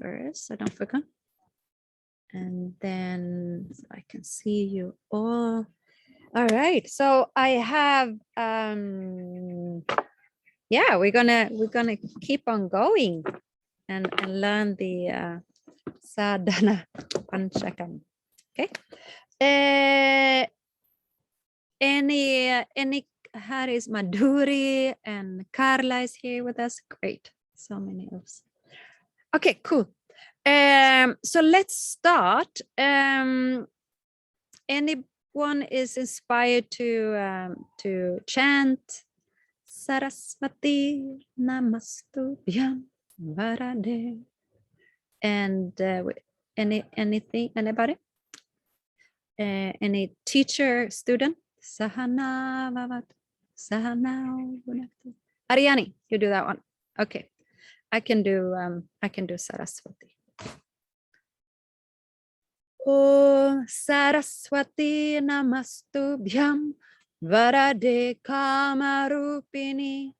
first, so don't forget. And then I can see you all. All right, so I have yeah, we're gonna keep on going and learn the sadhana panchakam. Okay. Any here is Madhuri and Carla is here with us. Great, so many of us. Okay, cool. So let's start. Anyone is inspired to chant Saraswati Namastubhyam Varade? And anything, anybody? Any teacher, student? Sahana Vavat, Sahana Vunaktu. Ariani, you do that one. Okay, I can do Saraswati. Oh, Saraswati Namastubhyam Varade Kamarupini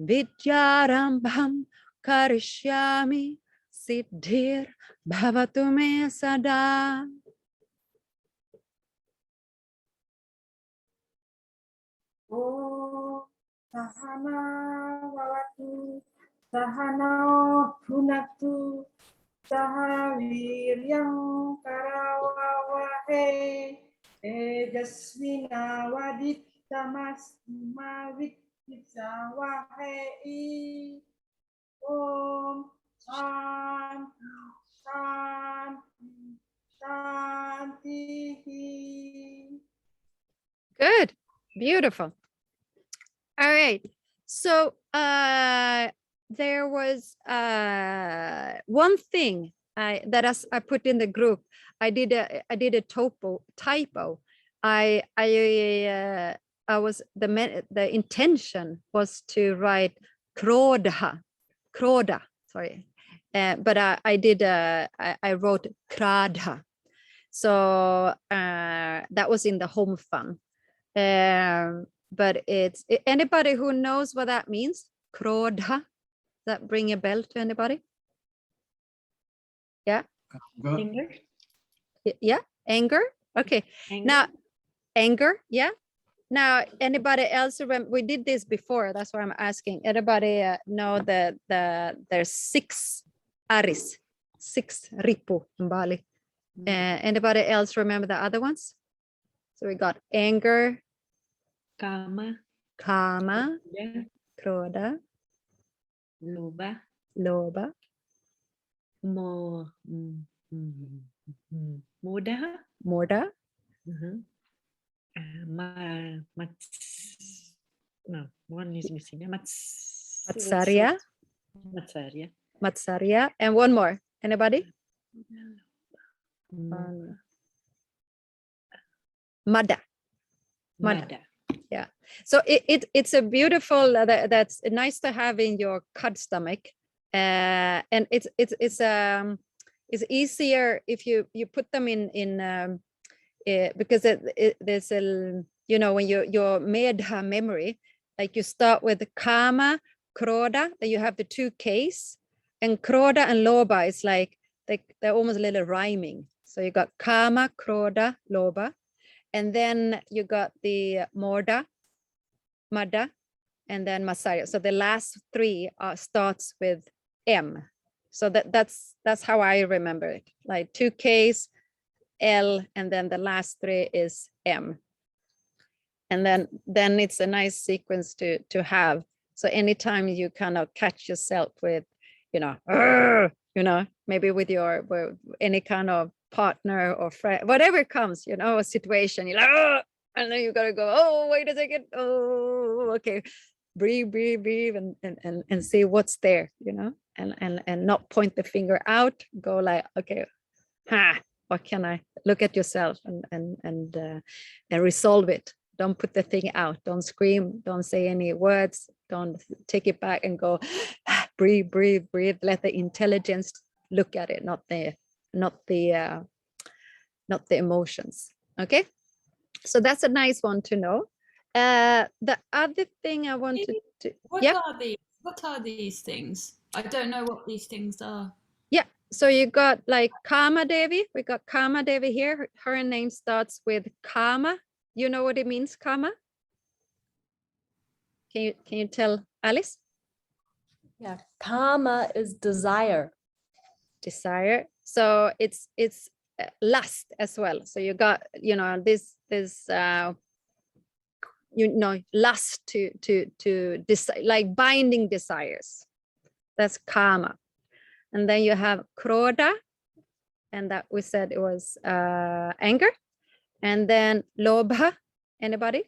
Vidyarambham Karishyami Siddhir Bhavatu Me Sada. Oh, Sahana Vavatu, Sahana Bhunaktu, Sahaviryam Karavavahe, Tejasvina Vaditamasma Vitthisavahe. Om Shanti Shanti Shanti. Good, beautiful. All right, so there was one thing that I put in the group. I did a typo. I was the intention was to write Kroda, sorry, but I wrote Kradha. So that was in the home fun. But it's anybody who knows what that means. Krodha. Does that bring a bell to anybody? Yeah. Anger. Yeah. Anger. Okay. Anger. Now, anger. Yeah. Now, anybody else remember? We did this before. That's why I'm asking. Anybody know that there's 6 aris, 6 ripu in Bali? Anybody else remember the other ones? So we got anger, Kama, yeah. Krodha, Lobha, Moda, no, one is missing. Matsarya, and one more. Anybody? Mada. Yeah. So it's a beautiful that's nice to have in your cud stomach, and it's easier if you put them in because there's a, you know, when your medha memory, like you start with kama, krodha, then you have the 2 Ks, and krodha and lobha is like they're almost a little rhyming. So you got kama, krodha, lobha. And then you got the Morda, Mada, and then Masaya. So the last 3 starts with M. So that's how I remember it. Like 2 Ks, L, and then the last 3 is M. And then it's a nice sequence to have. So anytime you kind of catch yourself with, you know, maybe with any kind of partner or friend, whatever comes, you know, a situation, you're like, oh, and then you gotta go, oh, wait a second, oh, okay, breathe, and see what's there, you know, and not point the finger out, go like, okay, what can I look at yourself and resolve it. Don't put the thing out, don't scream, don't say any words, don't take it back and go, breathe, let the intelligence look at it, not the emotions. Okay, so that's a nice one to know. The other thing I wanted to, what are these things? I don't know what these things are. Yeah, So you got like Kama Devi. We got Kama Devi here. Her name starts with Kama. You know what it means, Kama? Can you tell Alice? Yeah, kama is desire. Desire. So it's lust as well. So you got, you know, this lust to decide, like binding desires. That's Kama. And then you have Krodha, and that we said it was anger. And then Lobha. Anybody?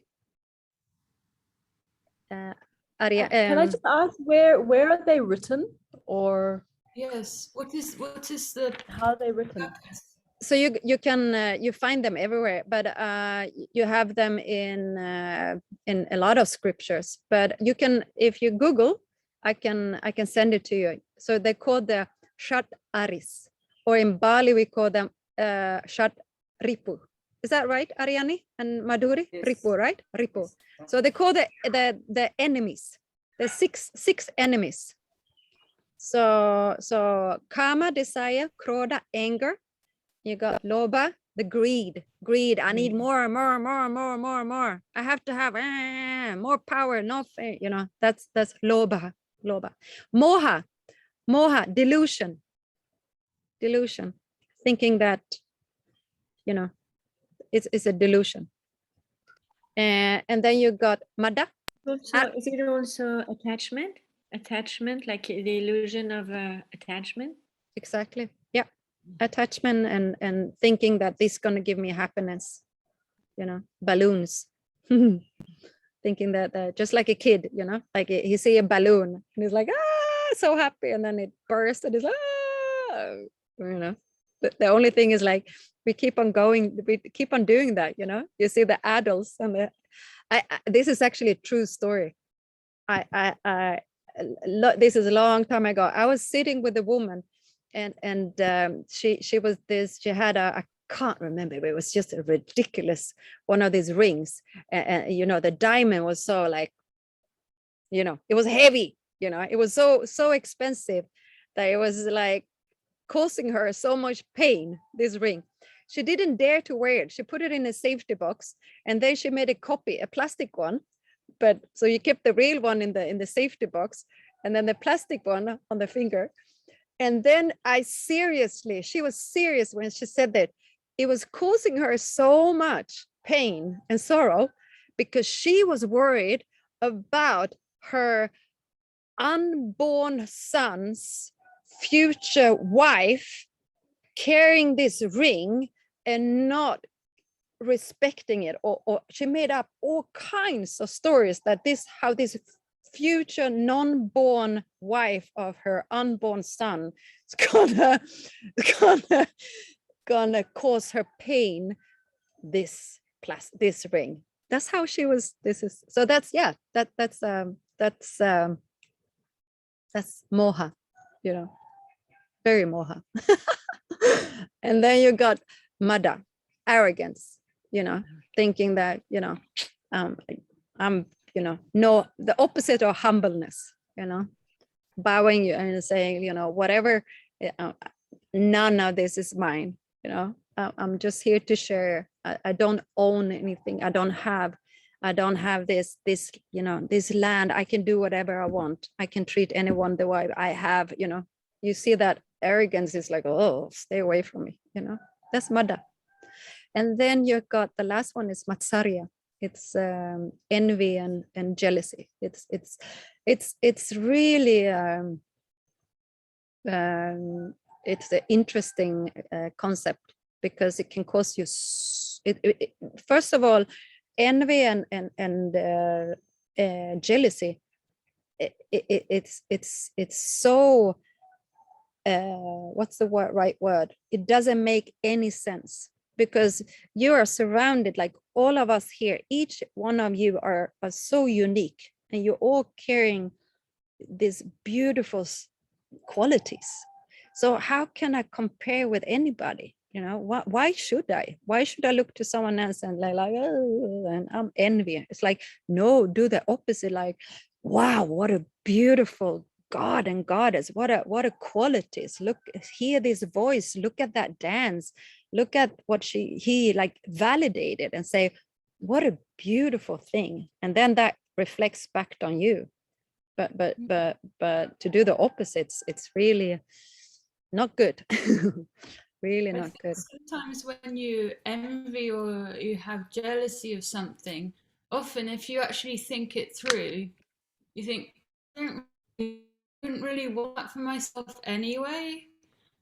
Arya, Can I just ask where are they written, or Yes. What is the how are they written? address? so you can you find them everywhere, but you have them in a lot of scriptures. But you can, if you Google, I can send it to you. So they call the Shat Aris, or in Bali we call them Shat Ripu. Is that right, Ariani and Madhuri? Yes. Ripu, right? Ripu. So they call the enemies. There's six enemies. So Kama, desire, Krodha, anger. You got Lobha, the greed. I need more. I have to have more power, no faith. You know, that's Lobha. Moha, delusion. Thinking that, you know, it's a delusion. And then you got Mada. Also, is it also attachment? Attachment, like the illusion of attachment? Exactly. Yeah. Attachment and thinking that this is going to give me happiness, you know, balloons. Thinking that just like a kid, you know, like he see a balloon and he's like, so happy. And then it bursts and he's like, you know, the only thing is like, we keep on doing that, you know. You see the adults and this is actually a true story. This is a long time ago. I was sitting with a woman and she was this, she had I can't remember, but it was just a ridiculous one of these rings. And you know, the diamond was so like, you know, it was heavy, you know, it was so expensive that it was like causing her so much pain, this ring. She didn't dare to wear it. She put it in a safety box, and then she made a copy, a plastic one. But so you kept the real one in the safety box, and then the plastic one on the finger. And then she was serious when she said that it was causing her so much pain and sorrow because she was worried about her unborn son's future wife carrying this ring and not respecting it, or she made up all kinds of stories that how this future non-born wife of her unborn son is gonna cause her pain, this ring. That's how she was. That's moha, you know, very moha. And then you got mada, arrogance, you know, thinking that, you know, I'm, you know, no, the opposite of humbleness, you know, bowing and saying, you know, whatever, none of this is mine, you know, I'm just here to share. I don't own anything. I don't have this, you know, this land. I can do whatever I want. I can treat anyone the way I have, you know. You see that arrogance is like, oh, stay away from me, you know. That's mada. And then you got the last one is matsarya. It's envy and jealousy. It's really it's an interesting concept because it can cause you. First of all, envy and jealousy. It's so. What's the right word? It doesn't make any sense because you are surrounded, like all of us here, each one of you are so unique, and you're all carrying these beautiful qualities. So how can I compare with anybody? You know, why should I look to someone else and like oh, and I'm envious? It's like, no, do the opposite. Like, wow, what a beautiful God and goddess, what a qualities. Look, hear this voice, look at that dance, look at what he like validated and say, what a beautiful thing. And then that reflects back on you. But to do the opposites, it's really not good. Really I not think good. sometimes when you envy or you have jealousy of something, often if you actually think it through, you think, I don't really want that for myself anyway.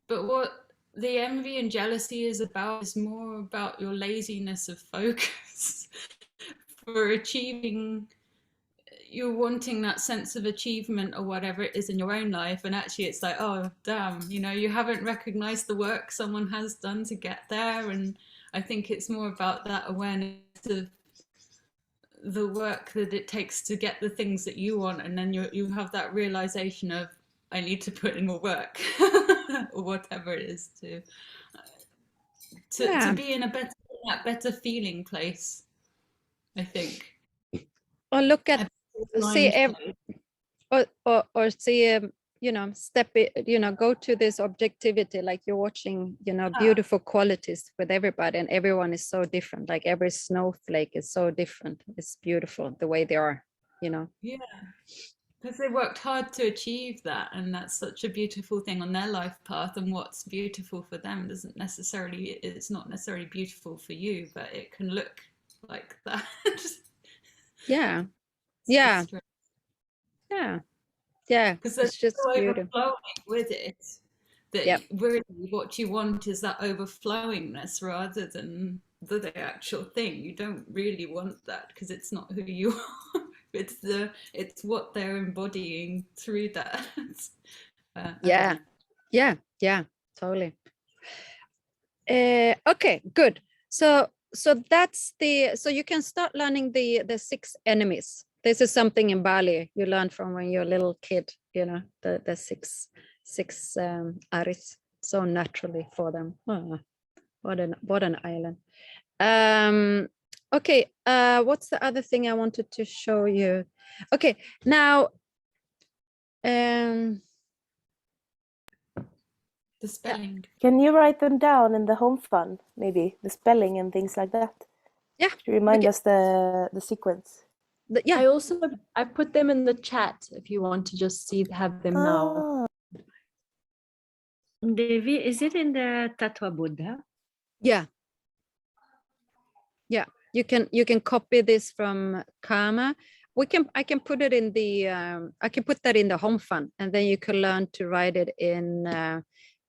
But what the envy and jealousy is about is more about your laziness of focus for achieving. You're wanting that sense of achievement or whatever it is in your own life, and actually it's like, oh damn, you haven't recognized the work someone has done to get there. And I think it's more about that awareness of the work that it takes to get the things that you want, and then you have that realization of, I need to put in more work or whatever it is to be in that better feeling place, I think. Or look at, see, Mind or see, step it, go to this objectivity, like you're watching, beautiful qualities with everybody, and everyone is so different. Like every snowflake is so different. It's beautiful the way they are, Yeah, because they worked hard to achieve that, and that's such a beautiful thing on their life path. And what's beautiful for them it's not necessarily beautiful for you, but it can look like that. Yeah. So Yeah. strange. Yeah. Because It's there's just so beautiful. overflowing with it that Yep. really what you want is that overflowingness rather than the actual thing. You don't really want that because it's not who you are. It's what they're embodying through that. I don't Yeah. know. Yeah, totally. Okay, good. So that's so you can start learning the 6 enemies. This is something in Bali you learn from when you're a little kid, the six aris, so naturally for them. Oh, what an island. Okay, what's the other thing I wanted to show you? Okay, now The spelling. Can you write them down in the home fun, maybe the spelling and things like that? Yeah, To remind can- us the sequence. yeah, I put them in the chat if you want to just have them now. Ah. Devi, is it in the Tattva Buddha? yeah, you can copy this from Karma. I can put it in the I can put that in the home fun, and then you can learn to write it in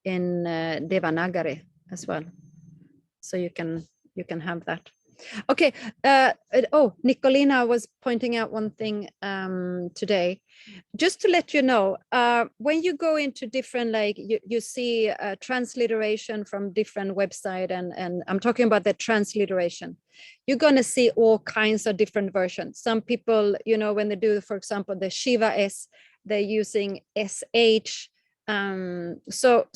Devanagari as well, so you can have that. Okay. Nicolina was pointing out one thing today, just to let you know, when you go into different, like you see transliteration from different website, and I'm talking about the transliteration, you're going to see all kinds of different versions. Some people, when they do, for example, the Shiva S, they're using SH. So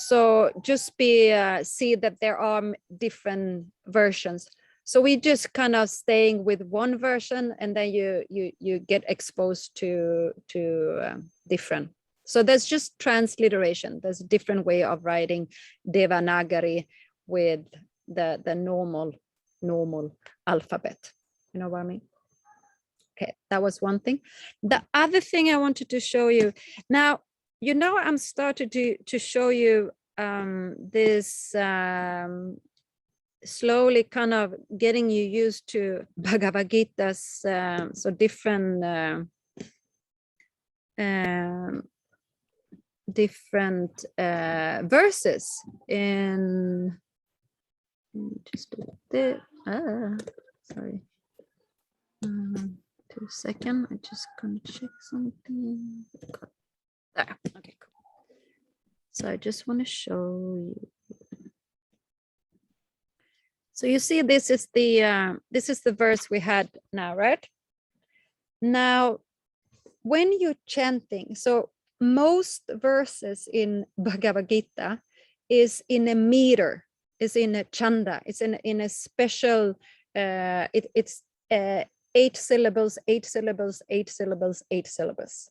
just see that there are different versions. So we just kind of staying with one version, and then you get exposed to different. So there's just transliteration. There's a different way of writing Devanagari with the normal alphabet. You know what I mean? Okay, that was one thing. The other thing I wanted to show you now, I'm starting to show you this slowly kind of getting you used to Bhagavad Gita's so different verses in just sorry, 2 seconds. I just gonna check something. There. Okay, cool. So I just want to show you. So you see, this is the verse we had now, right? Now, when you're chanting, so most verses in Bhagavad Gita is in a meter, is in a chanda, it's in a special, it's 8 syllables, 8 syllables, 8 syllables, 8 syllables.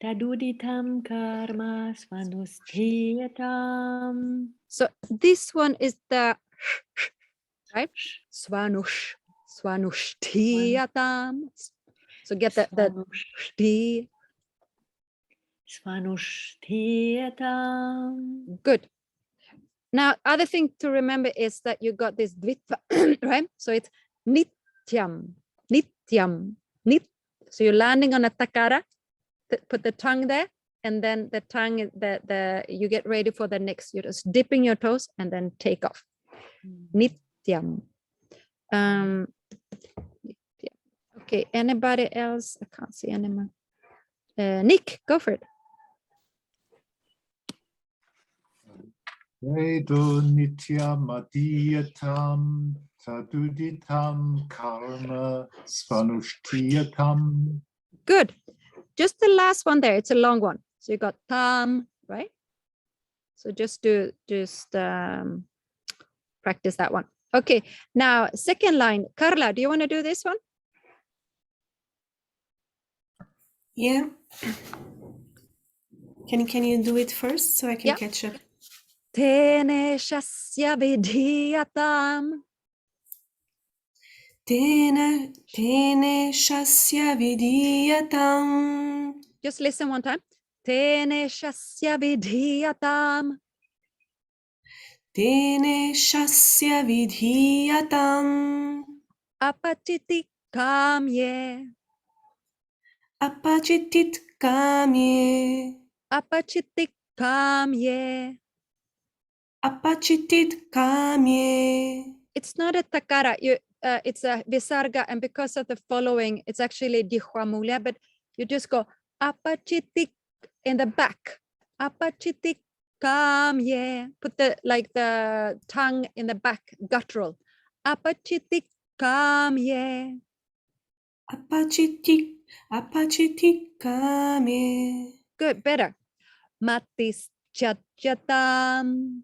Taduditam karma svanusthiyatam. So this one is the right? Swanush, swanushtiyatam. So get the shti. Svanushthiyatam. Good. Now, other thing to remember is that you got this dvitva, right? So it's nityam, nityam, nit. So you're landing on a takara, put the tongue there, and then the tongue, you get ready for the next. You're just dipping your toes and then take off. Nityam. Nityam. Okay, anybody else? I can't see anyone. Nick, go for it. Vedo nityam adiyatam taduditam karma svanushtiyatam. Good. Just the last one there. It's a long one. So you got tam, right? So just practice that one. Okay. Now, second line. Carla, do you want to do this one? Yeah. Can you do it first so I can Yeah. catch up? Tene shasya vidhiyatam. Tene shasya vidiyatam. Just listen one time. Tene shasya vidhiyatam. Tene shasya vidhiyatam. Apachiti kamye. Apachitit kamye. Apachiti kamye. Apachitit kamye. It's not a takara. It's a visarga, and because of the following, it's actually dihwamulya, but you just go apachitik in the back. Apachitik kamye. Put the tongue in the back, guttural. Apachitik kamye. Apachitik kamye. Good, better. Matis chatyatam.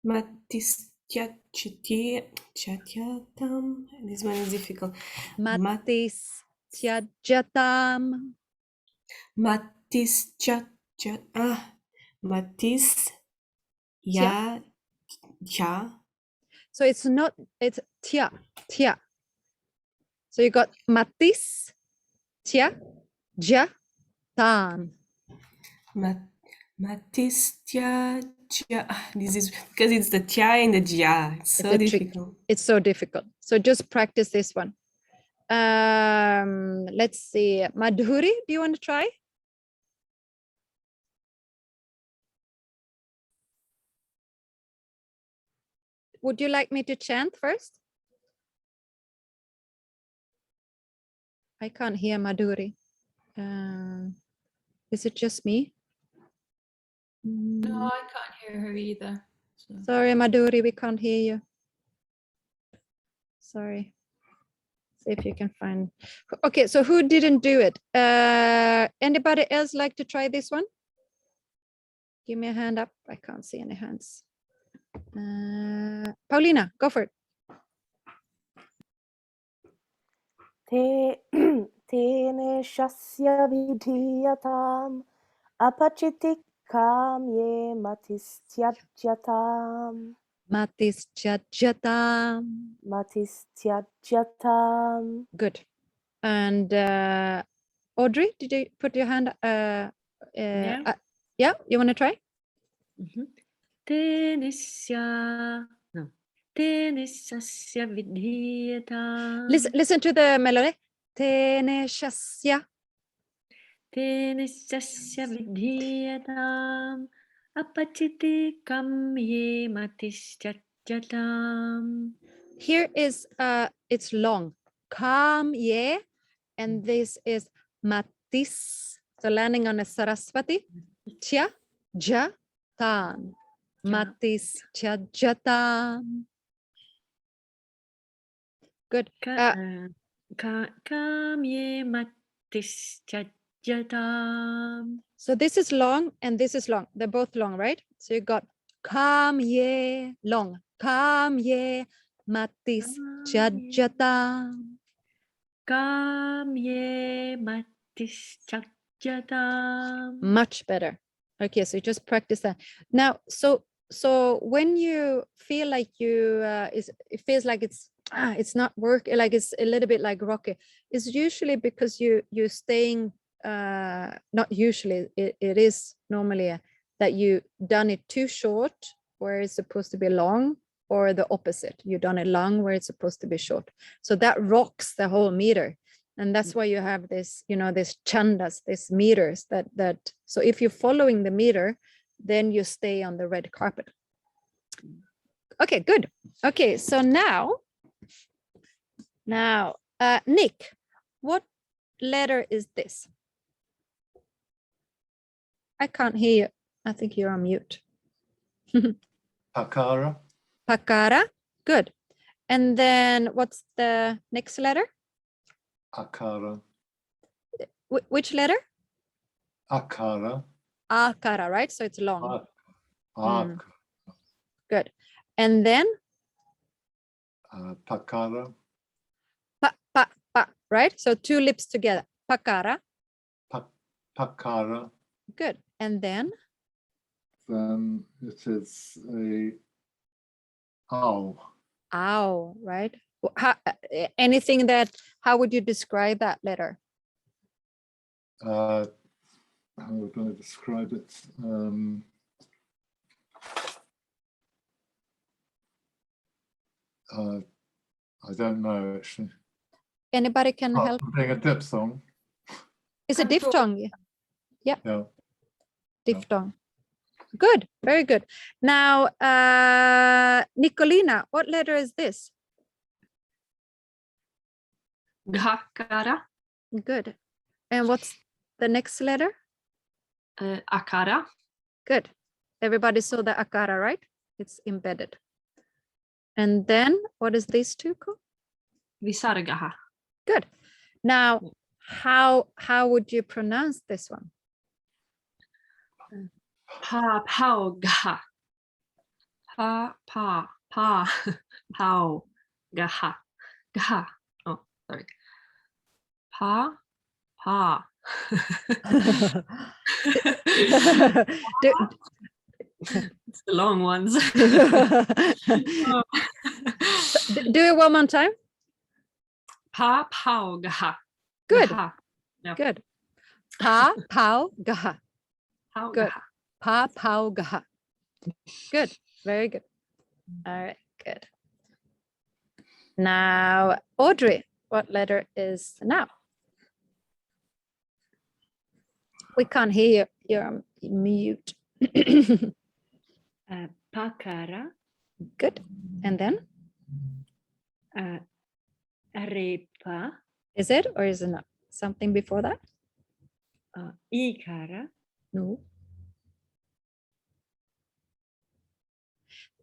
Matis chatyatam. This one is difficult. Matis chatyatam. Matis Matis ya. So it's tia. So you got matis, tia, ja, tam. Matis tia. This is because it's the tia and the jia. It's so a trick. difficult. It's so difficult. So just practice this one. Let's see. Madhuri, do you want to try? Would you like me to chant first? I can't hear Madhuri. Is it just me? No, I can't hear her either. So. Sorry, Madhuri, we can't hear you. Sorry. See if you can find. Okay, so who didn't do it? Anybody else like to try this one? Give me a hand up. I can't see any hands. Paulina, go for it. Tene shasya vidhiyatam apachitik kamye matistyajyatam. Matistyajyatam. Matistyajyatam. Good. And Audrey, did you put your hand? Yeah, you want to try? Tenesya vidhiyatam. Listen to the melody. Tene shasya. Tenesya vidhiyatam. Apachiti kamye matistyajyatam. Here is it's long. Kam ye, and this is matis. So landing on a saraswati. Tya ja tam. Matis tya jatam. Good. Kamye matistyajyatam. So this is long and this is long. They're both long, right? So you got kam ye long. Kam ye matis tya Kamye matistyajyatam. Madhyatam. Much better. Okay, so just practice that. Now, so when you feel like you it feels like it's not working, like it's a little bit like rocky, it's usually because you're staying not usually, it is normally that you done it too short where it's supposed to be long, or the opposite, you done it long where it's supposed to be short. So that rocks the whole meter. And that's why you have this, this chandas, these meters that, so if you're following the meter, then you stay on the red carpet. Okay, good. Okay, so now, Nick, what letter is this? I can't hear you. I think you're on mute. Pakara. Pakara, good. And then what's the next letter? Akara. Which letter? Akara. Akara, right? So it's long. Ak. Good. And then Pakara. pa, right? So two lips together. Pakara. Pakara. Good. And then Then it is a ow. ow, right? Anything that, how would you describe that letter? How would I describe it? I don't know actually. Anybody can Apart help? from being a diphthong. It's a diphthong. Yeah. Diphthong. Good, very good. Now, Nicolina, what letter is this? Ghakara. Good. And what's the next letter? Akara. Good. Everybody saw the akara, right? It's embedded. And then what is these two called? Visargaha. Good. Now, how would you pronounce this one? Pao gaha. Pao gaha. Gaha. Oh, sorry. Pa. It's the long ones. Do it one more time. Pao gaha. Good. Gaha. Yeah. Good. Pa pao gaha. Pao Good. gaha. Pa pao gaha. Good. Very good. All right. Good. Now, Audrey, what letter is now? We can't hear you. You're on mute. Pakara. Good. And then, Arepa. is it or is it not? Something before that? Ikara. No.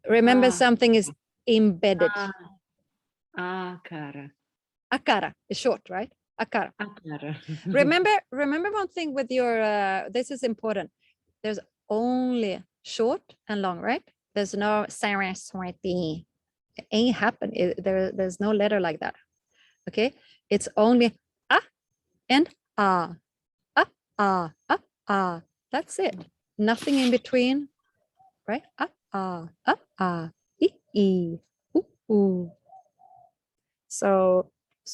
Remember, something is embedded. Akara. Akara is short, right? Akara. Akara. Remember one thing with your, this is important. There's only short and long, right? There's no Saraswati. It ain't happen. There's no letter like that. Okay. It's only a and a. That's it. Nothing in between, right? E. Ooh. So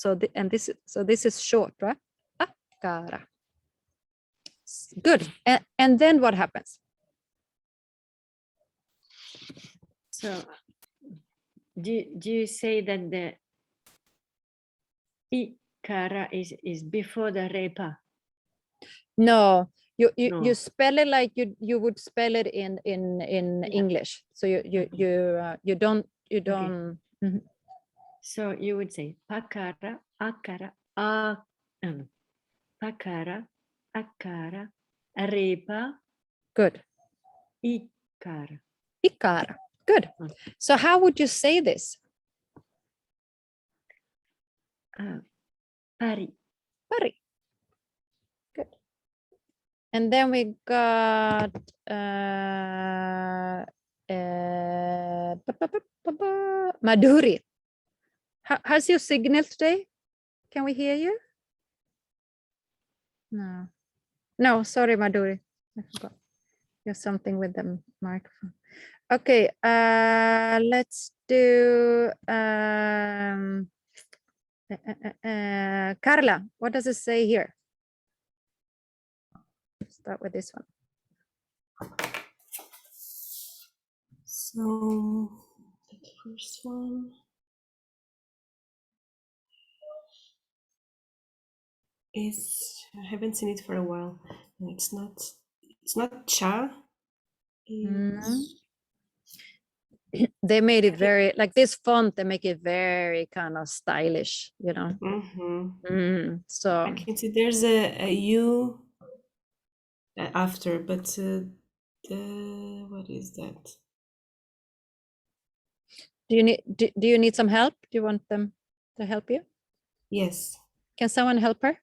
this is short, right? Akara. Good. And then what happens? So, do you say that the ikara is before the repa? No, you No. spell it like you would spell it in English. So you don't. Mhm. So you would say pakara, akara, pakara, akara, arepa, Good. ikara. Ikara. Good. So how would you say this? Pari. Pari. Good. And then we got Madhuri. How's your signal today? Can we hear you? No. No, sorry, Madhuri. I forgot. There's something with the microphone. Okay, let's do Carla. What does it say here? Start with this one. So the first one is, I haven't seen it for a while. No, it's not cha. It's, They made it very like this font. They make it very kind of stylish, you know. So I can see there's a U after, but what is that? do you need some help? Do you want them to help you? Yes. Can someone help her?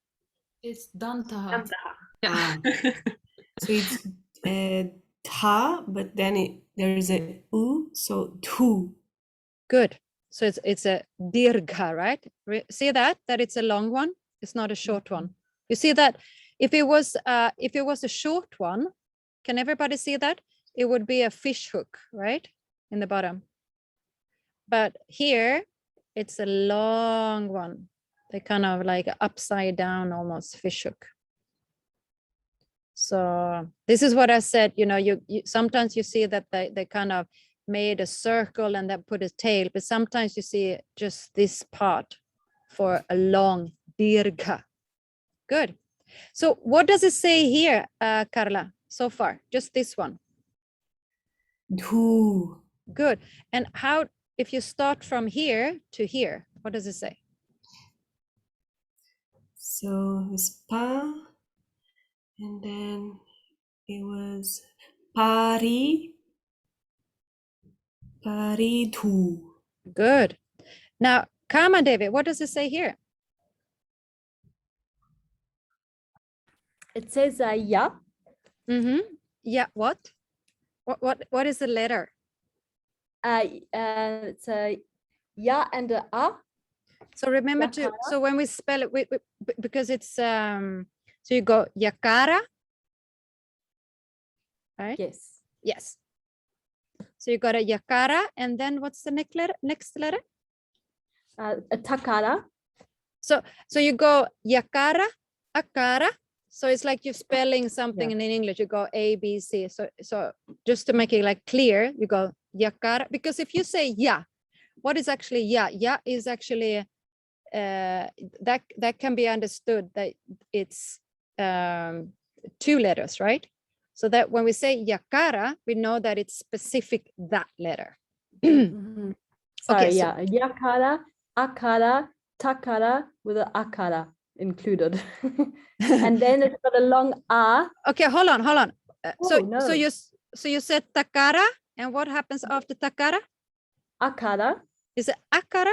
It's Dantaha. Yeah. So it's ta, but then there's a u, so tu. Good. So it's a dirgha, right? See that it's a long one. It's not a short one. You see that if it was a short one, can everybody see that? It would be a fish hook, right? In the bottom. But here it's a long one. They kind of like upside down almost fish hook. So this is what I said, you know, you sometimes you see that they kind of made a circle and then put a tail, but sometimes you see just this part for a long dirgha. Good. So what does it say here, Carla, so far? Just this one. Du. Good. And how, if you start from here to here, what does it say? So it's pa, and then it was pari, paritu. Good. Now, Kama Devi, what does it say here? It says ya. Yeah, what? What is the letter? It's a ya and a a. So remember to, so when we spell it, because it's, so you go yakara, right? Yes. Yes. So you got a yakara, and then what's the next letter? A takara. So you go yakara, akara. So it's like you're spelling something in English, you go A, B, C. So just to make it like clear, you go yakara, because if you say ya, what is actually ya? Ya is actually, that can be understood that it's 2 letters, right? So that when we say yakara, we know that it's specific that letter. Sorry, Okay, so- yeah. Yakara, akara, takara with an akara included. And then it's got a long a. Okay, hold on. So no. you said takara, and what happens after takara? Akara. Is it akara?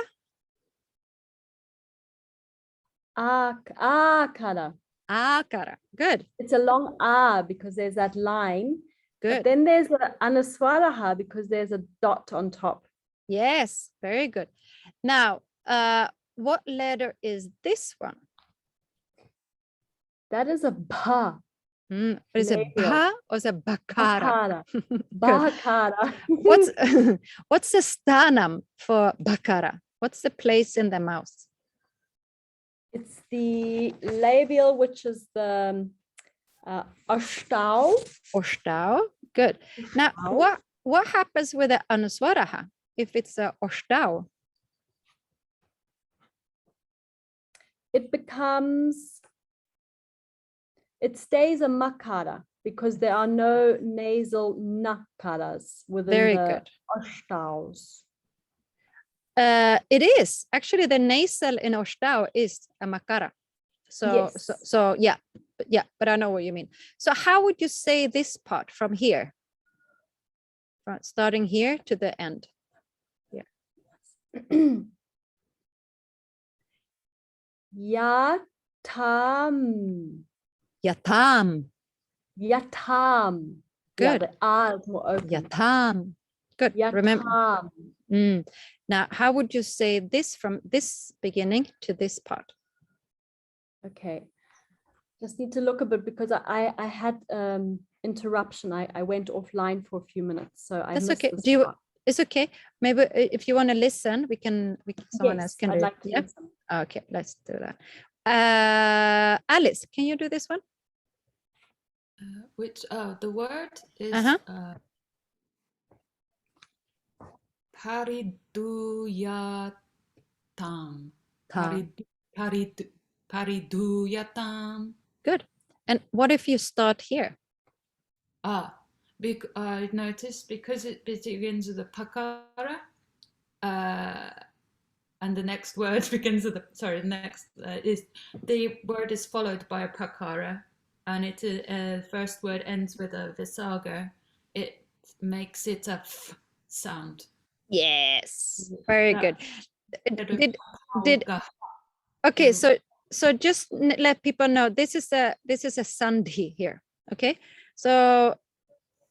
Akara. Akara. Good. It's a long a because there's that line. But Good. then there's an anuswaraha because there's a dot on top. Yes, very good. Now, what letter is this one? That is a ba. Is it Labial. ba or is it bakara? Bakara. Bakara. What's the stanam for bakara? What's the place in the mouth? It's the labial, which is the ashtau. Oshtau. Good. Now, what happens with the anuswaraha if it's a oshtau? It stays a makara because there are no nasal nakaras within Very the good. ashtaus. It is actually the nasal in oshtau is a makara. So Yes. yeah, but I know what you mean. So how would you say this part from here? From starting here to the end. Yeah. Yatam. Yatam. Yatam. Yeah, Good. the R is more open. Yatam. Good. Remember. Yatam. Now, how would you say this from this beginning to this part? Okay. Just need to look a bit because I had interruption. I went offline for a few minutes, so I That's missed okay. this Do you? part. It's okay. Maybe if you want to listen, we can. Someone else Yes, can I'd do like it. to Yeah. listen. Okay, let's do that. Alice, can you do this one? Which the word is Uh-huh. pariduyatam. Ta. Pariduyatam. Good. And what if you start here? I noticed because it begins with a pakara, and the next word begins with the word is followed by a pakara, and it first word ends with a visarga. It makes it a f sound. Yes. Very That- good. Did Pauga. okay, Mm. so just let people know this is a sandhi here. Okay, so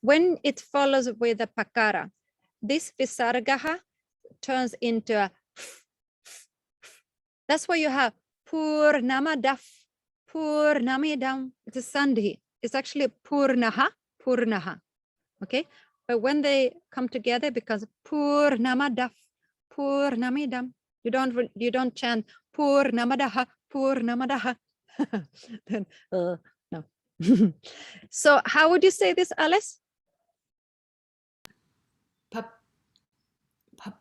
when it follows with a pakara, this visargaha turns into a f, f, f. That's why you have purnamadaf, purnamidam. It's a sandhi. It's actually purnaha, purnaha. Okay, but when they come together, it becomes purnamadaf, purnamidam. You don't chant purnamadaha, purnamadaha. Then no. So how would you say this, Alice?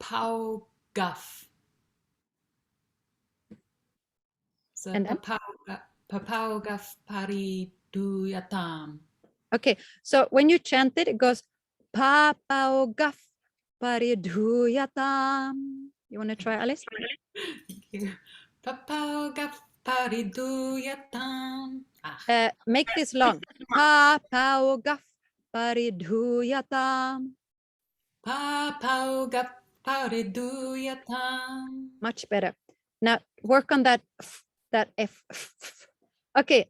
Papaugaf. So And then? papaugaf pariduyatam. Okay, so when you chant it, it goes papaugaf pariduyatam. You want to try, Alice? Thank you. Papaugaf pariduyatam. Make this long. Papaugaf pariduyatam. Papaugaf pariduyatam. Much better. Now work on that F. Okay,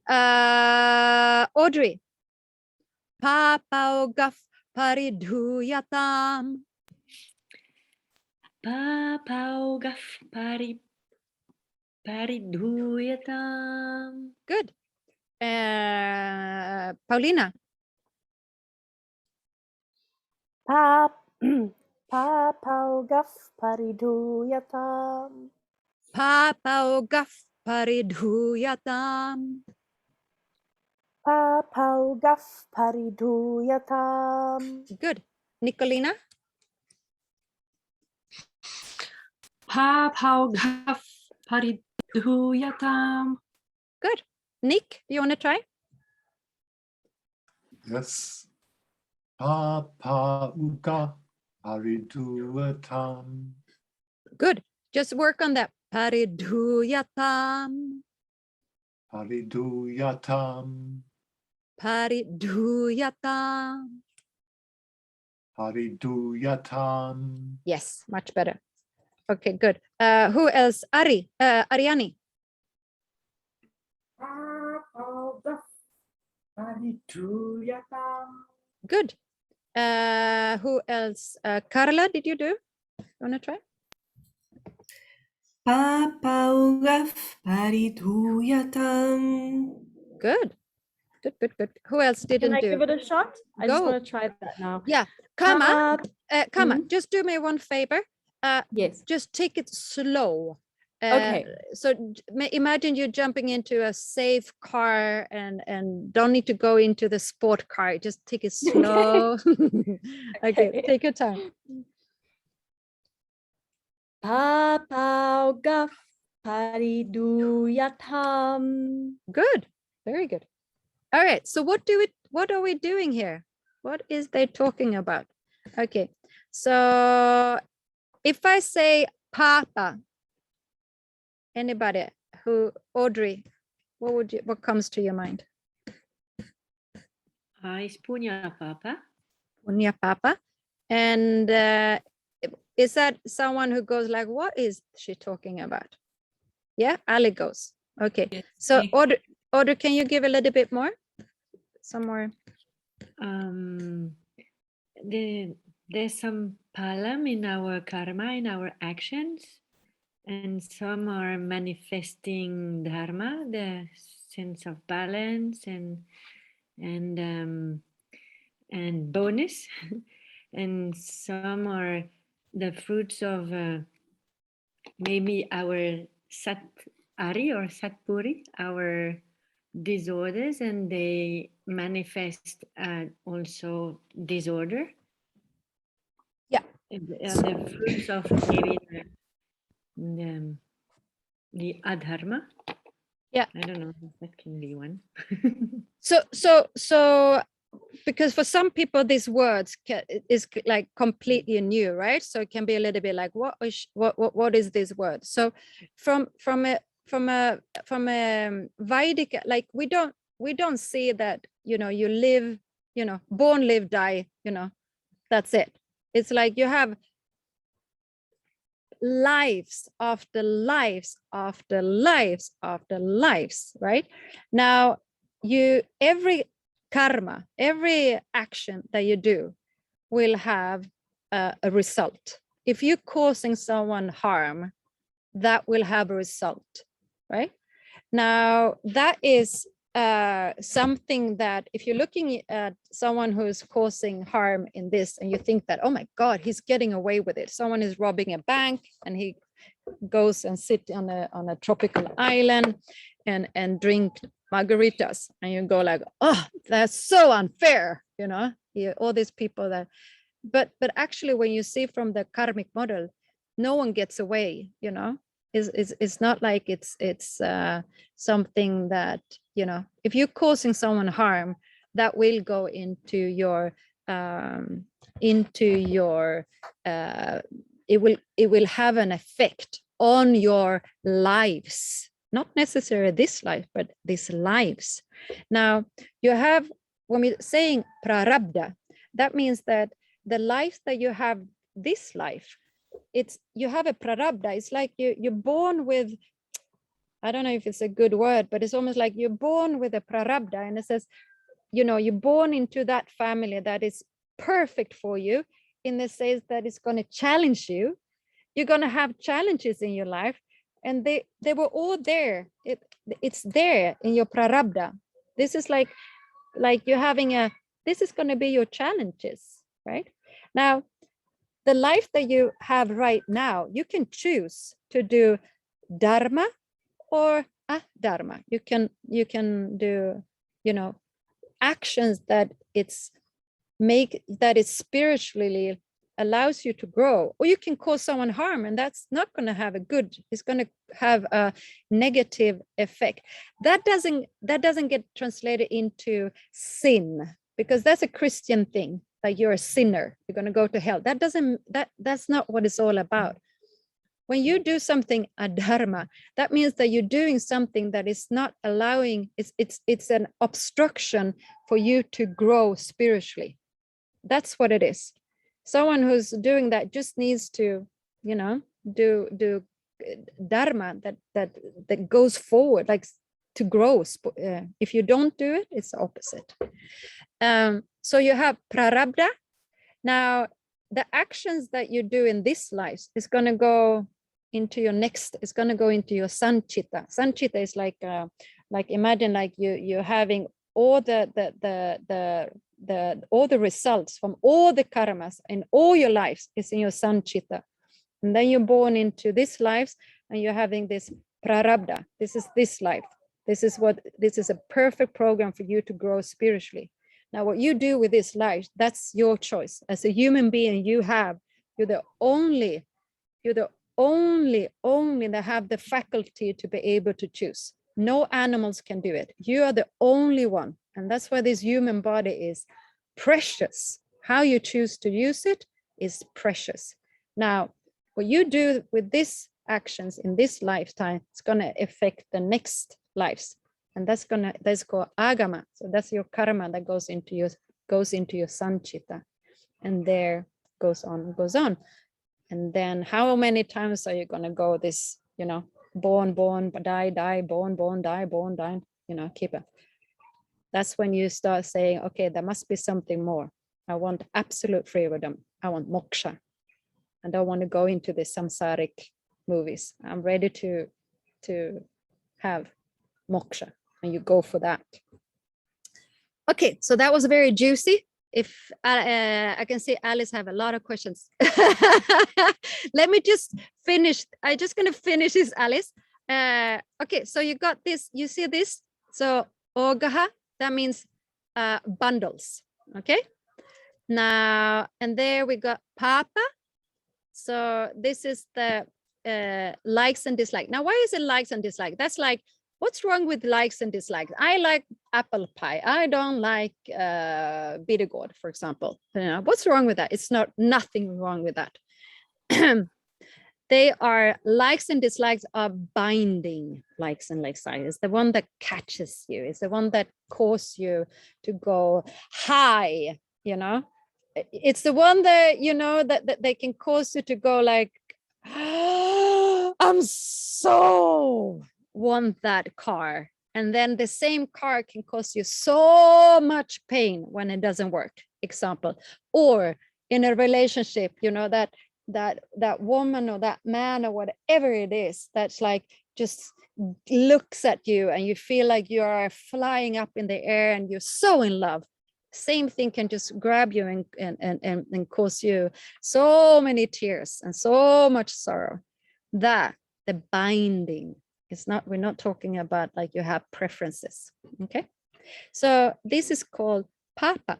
Audrey. Papaugaf pariduyatam. Papaugaf pariduyatam. Good. Paulina. Papaugaf pariduyatam. Papaugaf pariduyatam. Papaugaf pariduyatam. Good. Nicolina. Papaugaf pariduyatam. Good. Nick, do you want to try? Yes. Papauga pariduyatam. Good. Just work on that. Pariduyatam. Pariduyatam. Pariduyatam. Pariduyatam. Yes, much better. Okay, good. Who else? Ariani. Papaugaf pariduyatam. Good. Who else? Carla, did you do? You want to try? Papaugaf pariduyatam. Good. Good. Who else Can didn't I do? give it a shot? I just Go. want to try that now. Yeah. Kama, Kama, Mhm. just do me one favor. Yes. Just take it slow. Okay. So imagine you're jumping into a safe car and don't need to go into the sport car. Just take it slow. Okay, take your time. Papaugaf pariduyatam. Good. Very good. All right. So what are we doing here? What is they talking about? Okay. So if I say Papa, anybody Audrey, what comes to your mind? Is punya papa? Punya Papa. And is that someone who goes like, what is she talking about? Yeah, Ali goes. Okay. Yes, So me. Audrey, can you give a little bit more? Some more. There's some palam in our karma, in our actions. and some are manifesting dharma, the sense of balance and bonus, and some are the fruits of maybe our sat-ari or satpuri, our disorders, and they manifest also disorder. Yeah. And the fruits of maybe the adharma. Yeah. I don't know if that can be one. So because for some people these words is like completely new, right? So it can be a little bit like what is this word? So from a Vedic, like we don't see that, you know, you live, you know, born, live, die, you know, that's it. It's like you have lives after lives after lives after lives, right? Now every karma, every action that you do will have a result. If you're causing someone harm, that will have a result, right? Now that is something that if you're looking at someone who's causing harm in this and you think that, oh my God, he's getting away with it. Someone is robbing a bank and he goes and sit on a tropical island and drink margaritas, and you go like, oh, that's so unfair, you know, all these people that, but actually when you see from the karmic model, no one gets away, you know. It's not like it's something that, you know, if you're causing someone harm, that will go into your it will have an effect on your lives, not necessarily this life, but these lives. Now you have, when we're saying prarabdha, that means that the life that you have this life, it's, you have a prarabdha. It's like you're born with, I don't know if it's a good word, but it's almost like you're born with a prarabdha, and it says, you know, you're born into that family that is perfect for you, in the sense that it's going to challenge you. You're going to have challenges in your life, and they were all there. It's there in your prarabdha. This is like you're having this is going to be your challenges, right? Now, the life that you have right now, you can choose to do dharma or adharma. You can do, you know, actions that it's spiritually allows you to grow, or you can cause someone harm, and that's not going to have it's going to have a negative effect. That doesn't get translated into sin, because that's a Christian thing, like you're a sinner, you're going to go to hell. That's not what it's all about. When you do something adharma, that means that you're doing something that is not allowing, it's an obstruction for you to grow spiritually. That's what it is. Someone who's doing that just needs to, you know, do dharma that goes forward, like to grow. If you don't do it, it's the opposite. So you have prarabdha. Now, the actions that you do in this life is going to go into your next, it's going to go into your sanchita. Sanchita is like imagine like you're having all all the results from all the karmas in all your lives is in your sanchita. And then you're born into this life and you're having this prarabdha. This is this life. This is a perfect program for you to grow spiritually. Now, what you do with this life, that's your choice. As a human being, you're the only that have the faculty to be able to choose. No animals can do it. You are the only one. And that's why this human body is precious. How you choose to use it is precious. Now, what you do with these actions in this lifetime, it's going to affect the next lives. And that's called agama. So that's your karma that goes into your sanchita. And there goes on. And then how many times are you going to go this, you know, born, die, born, die, you know, keep it. That's when you start saying, okay, there must be something more. I want absolute freedom. I want moksha. I don't want to go into the samsaric movies. I'm ready to have moksha, and you go for that. Okay, so that was very juicy. If I can see Alice have a lot of questions. Let me just finish. I'm just going to finish this, Alice. Okay, so you got this. You see this? So ogaha, that means bundles. Okay. Now, and there we got papa. So this is the likes and dislikes. Now, why is it likes and dislikes? That's like, what's wrong with likes and dislikes? I like apple pie. I don't like Bidegård, for example. What's wrong with that? It's nothing wrong with that. They are likes and dislikes are binding likes and dislikes. It's the one that catches you. It's the one that causes you to go high, you know. It's the one that, you know, that they can cause you to go like, I'm so want that car. And then the same car can cause you so much pain when it doesn't work, example. Or in a relationship, you know, that woman or that man or whatever it is, that's like just looks at you and you feel like you are flying up in the air and you're so in love. Same thing can just grab you and cause you so many tears and so much sorrow. That the binding is not, we're not talking about like you have preferences. Okay, so this is called papa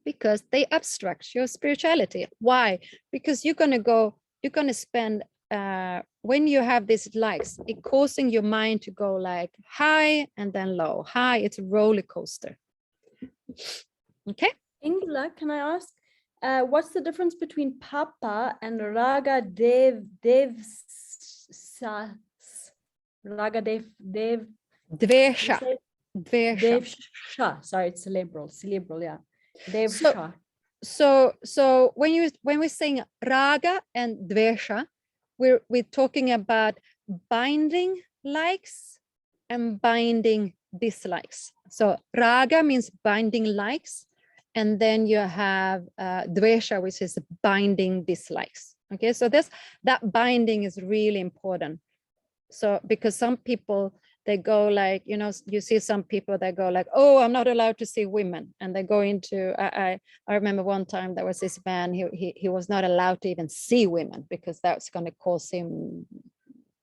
because they abstract your spirituality. Why? Because you're gonna spend when you have these likes, it causing your mind to go like high and then low. High, it's a roller coaster. Okay. Ingela, can I ask, what's the difference between papa and raga raga Dvesha. Dvesha. devsha? Sorry, it's cerebral, yeah. Devsha. So when we sing raga and dvesha, we're talking about binding likes and binding dislikes. So raga means binding likes, and then you have dvesha, which is binding dislikes. Okay, so that binding is really important. So because some people, they go like, you know, you see some people that go like, oh, I'm not allowed to see women, and they go into I remember one time there was this man, he was not allowed to even see women because that's going to cause him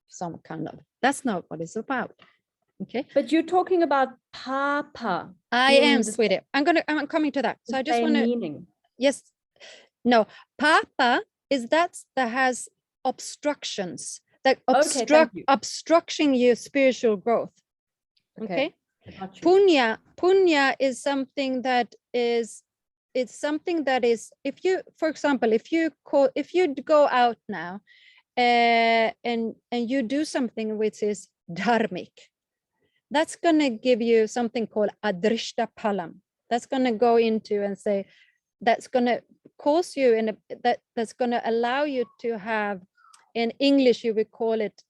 some kind of, that's not what it's about. Okay, but you're talking about papa. I being am, the sweetie. I'm coming to that. So I just same want to, meaning. yes, no, papa is that has obstructions that thank you. obstructing your spiritual growth. Okay. Got you. Punya is something that is, it's something that is, if you, for example, if you go out now and you do something which is dharmic, that's going to give you something called adrishta palam. That's going to go into and say, that's going to cause you in that's going to allow you to have, in English you would call it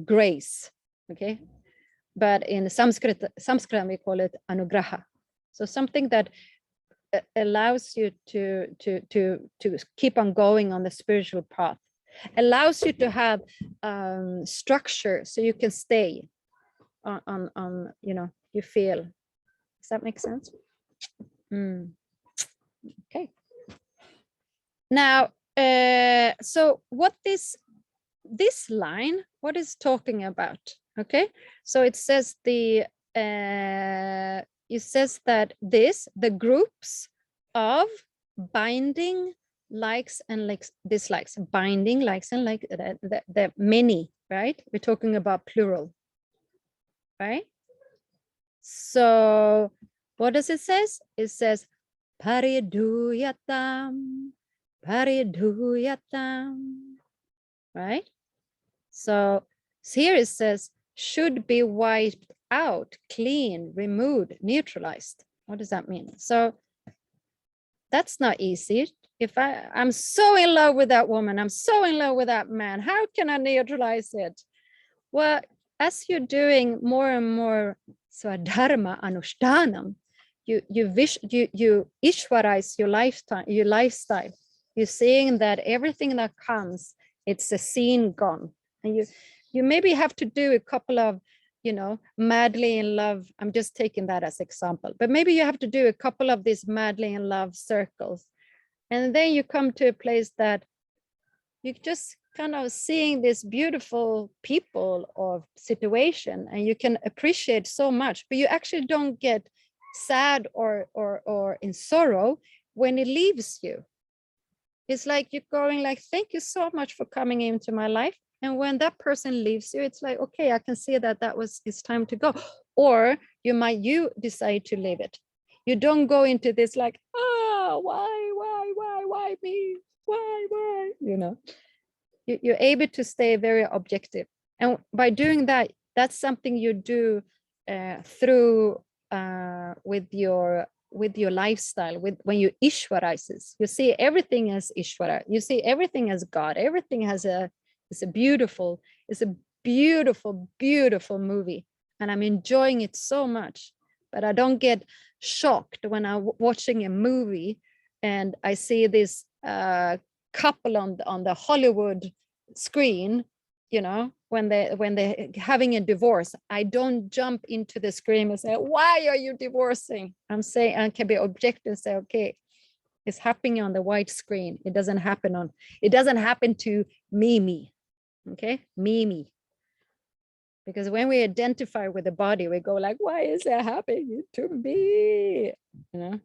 grace, okay, but in Sanskrit we call it anugraha. So something that allows you to keep on going on the spiritual path, allows you to have structure so you can stay on you know, you feel. Does that make sense? Okay. Now, so what this line, what is talking about? Okay, so it says it says that the groups of binding likes and dislikes, binding likes and like the many, right? We're talking about plural, right? So what does it says? It says pariduyatam, right? So here it says should be wiped out, clean, removed, neutralized. What does that mean? So that's not easy. If I'm so in love with that woman, I'm so in love with that man, how can I neutralize it? Well, as you're doing more and more swadharma anushtanam, you ishwarize your lifestyle. You're seeing that everything that comes It's a scene gone. And you maybe have to do a couple of, you know, madly in love. I'm just taking that as example, but maybe you have to do a couple of these madly in love circles. And then you come to a place that you just kind of seeing this beautiful people or situation, and you can appreciate so much, but you actually don't get sad or in sorrow when it leaves you. It's like you're going like, thank you so much for coming into my life. And when that person leaves you, it's like, okay, I can see that it's time to go. Or you decide to leave it. You don't go into this like, oh, why me? Why? You know, you're able to stay very objective. And by doing that, that's something you do through with your lifestyle, when you Ishwarizes, you see everything as Ishwara, you see everything as God, everything is a beautiful movie, and I'm enjoying it so much. But I don't get shocked when I'm watching a movie and I see this couple on the Hollywood screen, you know, when they're having a divorce. I don't jump into the screen and say, why are you divorcing? I'm saying, I can be objective and say, okay, it's happening on the white screen. It doesn't happen to Mimi. Okay, Mimi. Because when we identify with the body, we go like, why is that happening to me? You know,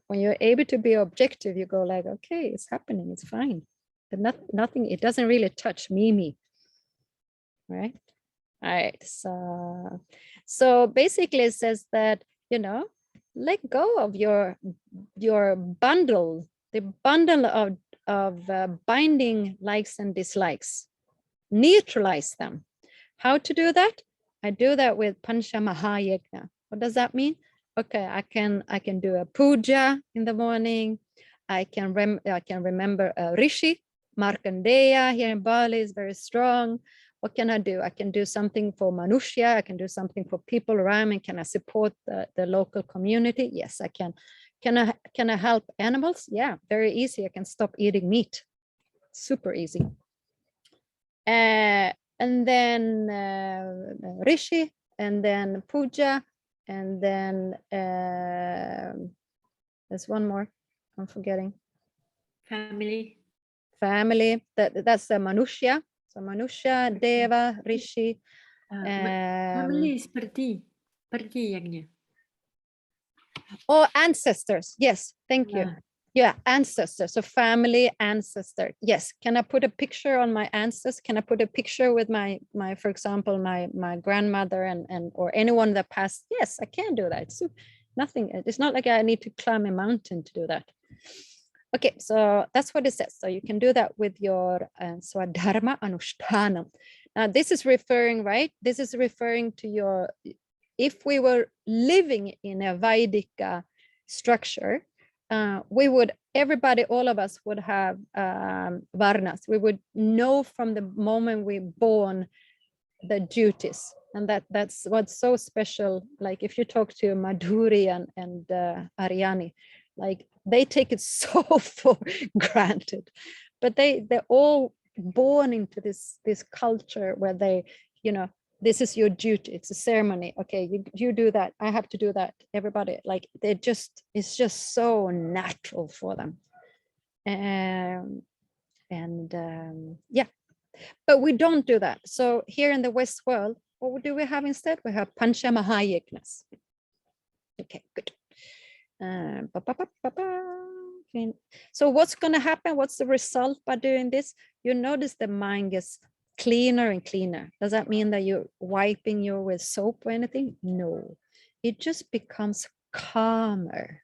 when you're able to be objective, you go like, okay, it's happening, it's fine. But nothing, it doesn't really touch Mimi. Right. All right. So basically it says that, you know, let go of your bundle, the bundle of binding likes and dislikes. Neutralize them. How to do that? I do that with Pancha Mahayagna. What does that mean? Okay, I can do a puja in the morning. I can remember a Rishi, Markandeya here in Bali is very strong. What can I do? I can do something for Manushya. I can do something for people around me. Can I support the local community? Yes, I can. Can I help animals? Yeah, very easy. I can stop eating meat. Super easy. And then Rishi, and then puja, and then there's one more. I'm forgetting. Family. That's the Manushya. So Manushya, Deva, Rishi. Family is Parti Yagna. Oh, ancestors. Yes, thank you. Yeah, ancestors. So family, ancestor. Yes. Can I put a picture on my ancestors? Can I put a picture with my for example, my grandmother and or anyone that passed? Yes, I can do that. It's nothing. It's not like I need to climb a mountain to do that. Okay, so that's what it says. So you can do that with your Swadharma Anushtanam. Now this is referring, right? This is referring to your, if we were living in a Vaidika structure, we would, everybody, all of us would have varnas. We would know from the moment we're born the duties. And that's what's so special. Like if you talk to Madhuri and Ariani, like they take it so for granted, but they're all born into this culture where they, you know, this is your duty. It's a ceremony. Okay, you do that. I have to do that. Everybody, like it's just so natural for them. Yeah, but we don't do that. So here in the West world, what do we have instead? We have Pancha Mahayagnas. Okay, good. Okay. So what's going to happen? What's the result by doing this? You notice the mind gets cleaner and cleaner. Does that mean that you're wiping your with soap or anything? No, it just becomes calmer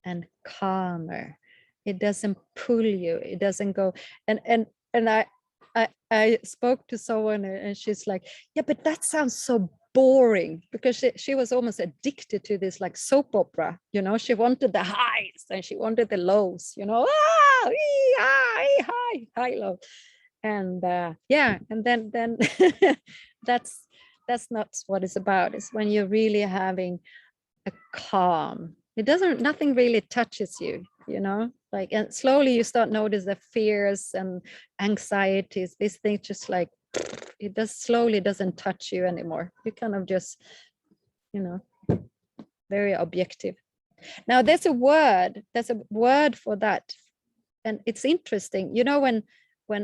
and calmer. It doesn't pull you. It doesn't go. And I spoke to someone and she's like, yeah, but that sounds so boring, because she was almost addicted to this like soap opera, you know. She wanted the highs and she wanted the lows, you know, high, low. And yeah, and then that's not what it's about. It's when you're really having a calm. Nothing really touches you, you know. Like, and slowly you start notice the fears and anxieties. These things just like it does slowly doesn't touch you anymore. You kind of just, you know, very objective. Now there's a word for that, and it's interesting. You know, when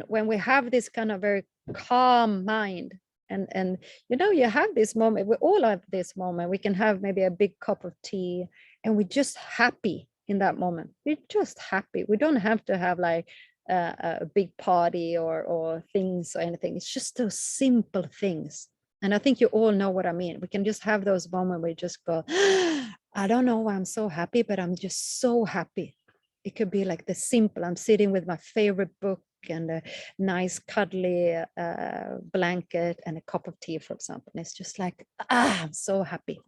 we have this kind of very calm mind, and you know, you have this moment. We all have this moment. We can have maybe a big cup of tea, and we're just happy in that moment. We're just happy. We don't have to have like a big party or things or anything. It's just those simple things. And I think you all know what I mean. We can just have those moments where we just go, I don't know why I'm so happy, but I'm just so happy. It could be like the simple, I'm sitting with my favorite book and a nice cuddly blanket and a cup of tea, for example. And it's just like, I'm so happy.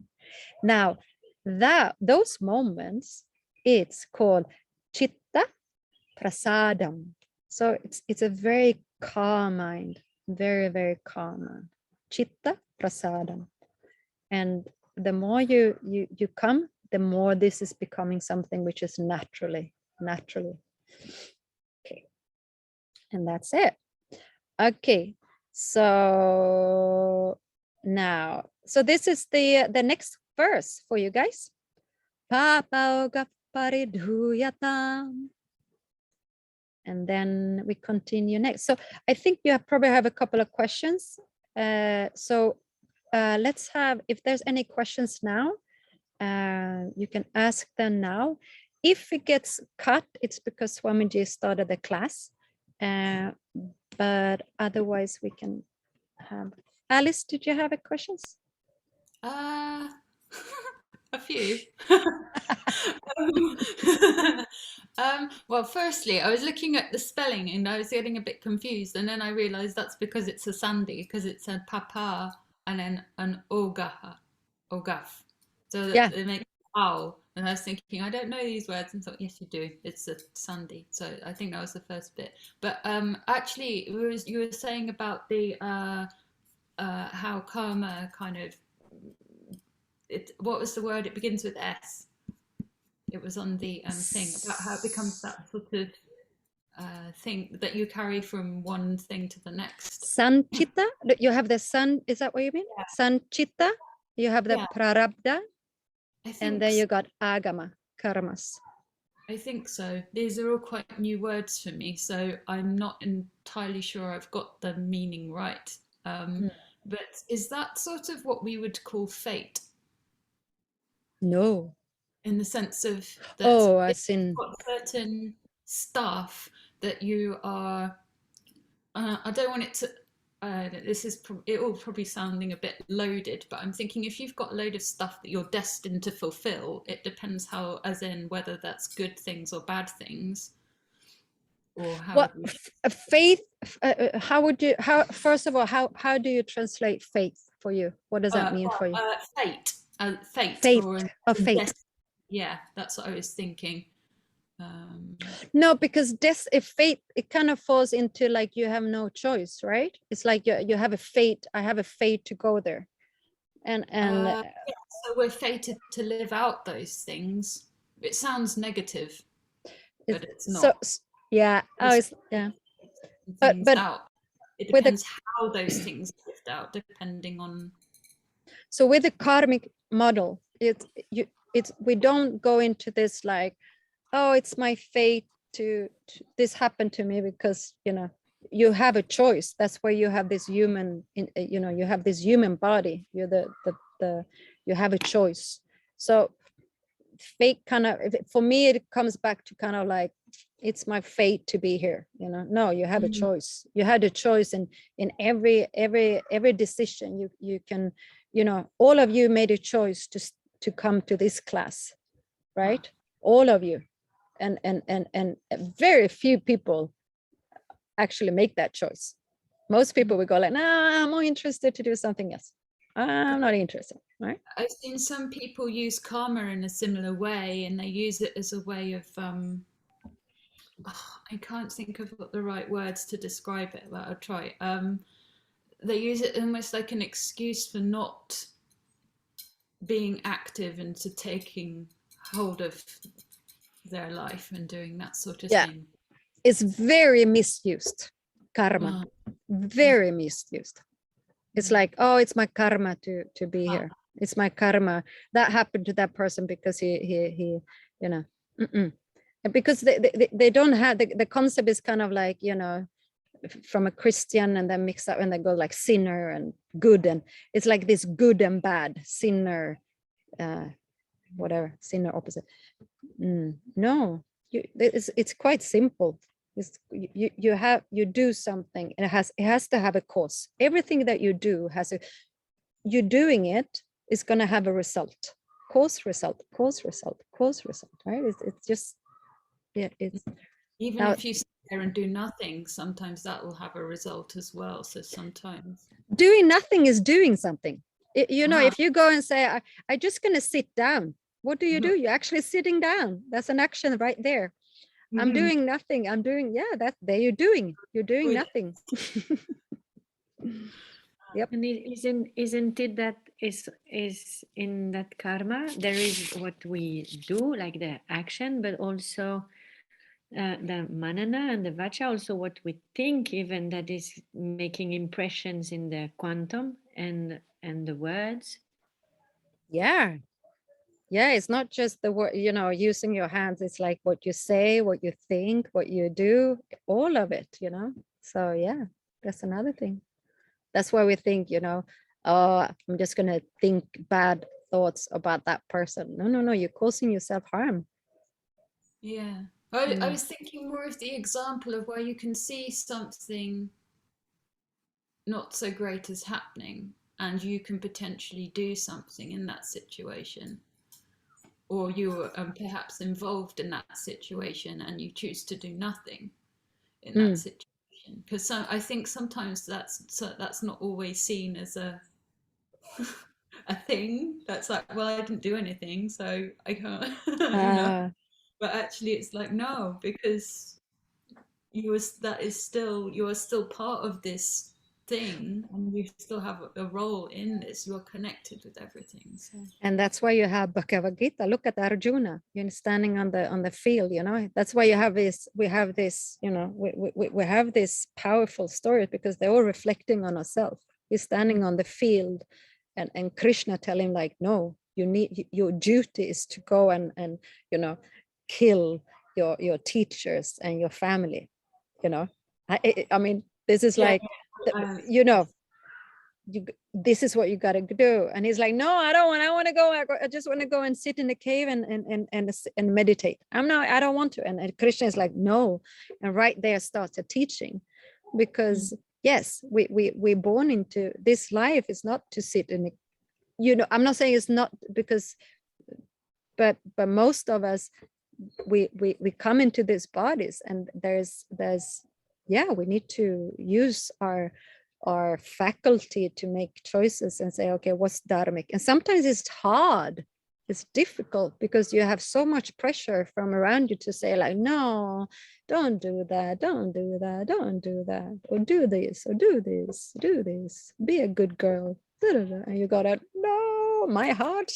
Now, those moments, it's called chitta prasadam. So it's a very calm mind, very, very calm mind. Chitta prasadam. And the more you come, the more this is becoming something which is naturally. Okay. And that's it. Okay. So now, so this is the next verse for you guys. Papauga paridhuyatam. And then we continue next. So I think you probably have a couple of questions. So let's have, if there's any questions now, you can ask them now. If it gets cut, it's because Swamiji started the class. But otherwise we can have. Alice, did you have a questions? A few. Well, firstly, I was looking at the spelling and I was getting a bit confused, and then I realized that's because it's a Sandhi, because it's a papa and then an ogaf. So Yeah. it makes ow. And I was thinking, I don't know these words, and thought, yes, you do. It's a Sandhi. So I think that was the first bit. But actually, you were saying about the how karma kind of. What was the word? It begins with S. It was on the thing about how it becomes that sort of thing that you carry from one thing to the next. Sanchita, you have the sun, is that what you mean? Yeah. Sanchita, you have the Yeah. prarabdha, I think and then you got agama, karmas. I think so. These are all quite new words for me, so I'm not entirely sure I've got the meaning right. But is that sort of what we would call fate? No. In the sense of that Oh, if as in, you've got certain stuff that you are, I don't want it to, it will probably sounding a bit loaded, but I'm thinking if you've got a load of stuff that you're destined to fulfill, it depends how, as in whether that's good things or bad things. Or how what faith, first of all, how do you translate faith for you? What does that mean for you? Fate. Fate. Faith, Or faith. Yeah, that's what I was thinking. No, because this, if fate, it kind of falls into like you have no choice, right? It's like you have a fate. I have a fate to go there, and yeah, so we're fated to live out those things. It sounds negative, but it's not. So yeah, yeah. But Out. It with depends how those things are lived out, depending on. So with the karmic model, we don't go into this like, oh, it's my fate to this happened to me, because you have a choice. That's where you have this human, you have this human body. You're you have a choice. So fate kind of, for me, it comes back to kind of like, it's my fate to be here. No, you have a choice. You had a choice in every decision. You can, all of you made a choice to come to this class, right? All of you. And very few people actually make that choice. Most people would go like, nah, I'm more interested to do something else. I'm not interested, right? I've seen some people use karma in a similar way, and they use it as a way of, I can't think of what the right words to describe it, but I'll try. They use it almost like an excuse for not being active and to taking hold of their life and doing that sort of Yeah. thing. It's very misused, karma. Very misused. It's like, oh, it's my karma to be here. It's my karma that happened to that person because he you know. And because they don't have the concept is kind of like, you know, from a Christian and then mix up and they go like sinner and good, and it's like this good and bad, sinner, whatever, sinner opposite. No, it's quite simple. You do something, and it has to have a cause. Everything that you do has a, you doing it is going to have a result. Cause result, cause result, cause result, right? It's just, yeah, it's Even now, if you sit there and do nothing, sometimes that will have a result as well. So sometimes doing nothing is doing something. You know, Ah. if you go and say, I just going to sit down, what do? Mhm. You're actually sitting down. That's an action right there. I'm Mhm. doing nothing. I'm doing, yeah, that there you're doing Good. nothing. Yep. And isn't it that is in that karma there is what we do, like the action, but also the manana and the vacha, also what we think, even that is making impressions in the quantum and the words. Yeah. Yeah, it's not just the word, you know, using your hands. It's like what you say, what you think, what you do, all of it, you know. So yeah, that's another thing. That's why we think, you know, oh, I'm just gonna think bad thoughts about that person. No, you're causing yourself harm. Yeah. I was thinking more of the example of where you can see something not so great as happening and you can potentially do something in that situation. Or you're perhaps involved in that situation and you choose to do nothing in that situation. Because I think sometimes that's not always seen as a thing. That's like, well, I didn't do anything, so I can't, you know. But actually, it's like no, because you are still part of this thing, and you still have a role in this. You're connected with everything. So. And that's why you have Bhagavad Gita. Look at Arjuna, you know, standing on the field, you know. That's why you have this, we have this, you know, we have this powerful story because they're all reflecting on ourselves. He's standing on the field and Krishna tell him like, no, you need, your duty is to go and you know, kill your teachers and your family, you know. I mean, this is like, you know, this is what you got to do. And he's like, no, I don't want, I want to go, I just want to go and sit in the cave and meditate. I don't want to. And Krishna is like, no. And right there starts a teaching, because yes, we're born into this life is not to sit in a, you know, I'm not saying it's not, because but most of us, we come into these bodies, and there's yeah, we need to use our faculty to make choices and say, okay, what's dharmic? And sometimes it's hard, it's difficult, because you have so much pressure from around you to say like, no, don't do that, don't do that, don't do that, or do this, or do this, do this, be a good girl, and you gotta, no, my heart